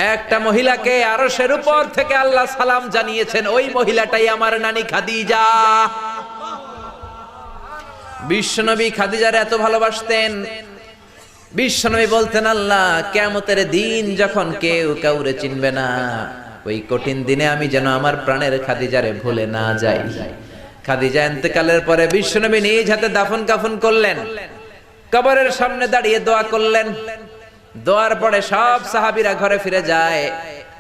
একটা মহিলাকে আরশের উপর থেকে আল্লাহ সালাম জানিয়েছেন, ওই মহিলাটাই আমার নানি খাদিজা। বিশ্বনবী খাদিজার এত ভালোবাসতেন, বিশ্বনবী বলতেন, আল্লাহ কিয়ামতের দিন যখন কেউ কাউরে চিনবে না, ওই কঠিন দিনে আমি যেন আমার প্রাণের খাদিজারে ভুলে না যাই। খাদিজা ইন্তেকালের পরে বিশ্বনবী নিজ হাতে দাফন কাফন করলেন, কবরের সামনে দাঁড়িয়ে দোয়া করলেন। দোয়ার পরে সব সাহাবীরা ঘরে ফিরে যায়।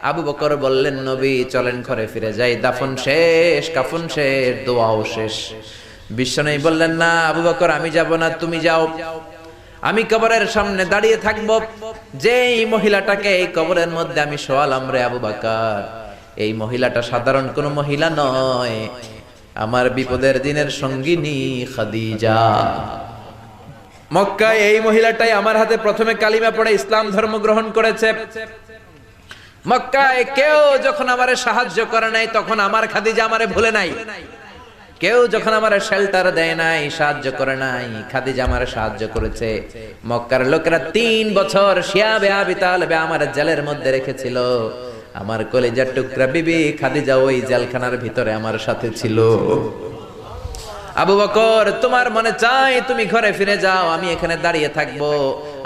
আবু বকর বললেন, নবী চলেন ঘরে ফিরে যাই, দাফন শেষ, কাফন শেষ, দোয়াও শেষ। বিশ্বনবী বললেন, না আবু বকর, আমি যাব না, তুমি যাও, আমি কবরের সামনে দাঁড়িয়ে থাকব। যেই মহিলাটাকে এই কবরের মধ্যে আমি শোয়ালাম রে আবু বকর, এই মহিলাটা সাধারণ কোনো মহিলা নয়, আমার বিপদের দিনের সঙ্গিনী খাদিজা। মক্কায় এই মহিলাটাই আমার হাতে প্রথমে কালিমা পড়ে ইসলাম ধর্ম গ্রহণ করেছে। মক্কায় কেউ যখন আমারে সাহায্য করে নাই, তখন আমার খাদিজা আমারে ভুলে নাই। কেউ যখন আমারে শেল্টার দেয় নাই, সাহায্য করে নাই, খাদিজা আমারে সাহায্য করেছে। মক্কার লোকেরা 3 বছর শিয়াবে আবি তালেবে আমার জেলের মধ্যে রেখেছিল। আমার কলিজার টুকরা বিবি খাদিজা ওই জেলখানার ভিতরে আমার সাথে ছিল। আবু বকর, তোমার মনে চাই তুমি ঘরে ফিরে যাও, আমি এখানে দাঁড়িয়ে থাকবো।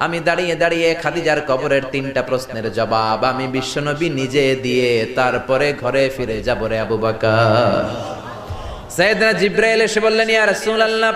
আমি দাঁড়িয়ে দাঁড়িয়ে খাদিজার কবরের 3টা প্রশ্নের জবাব আমি বিশ্বনবী নিজে দিয়ে তারপরে ঘরে ফিরে যাব রে আবু বকর। সাইয়েদনা জিবরাইল এসে বললেন, ইয়া রাসূলুল্লাহ,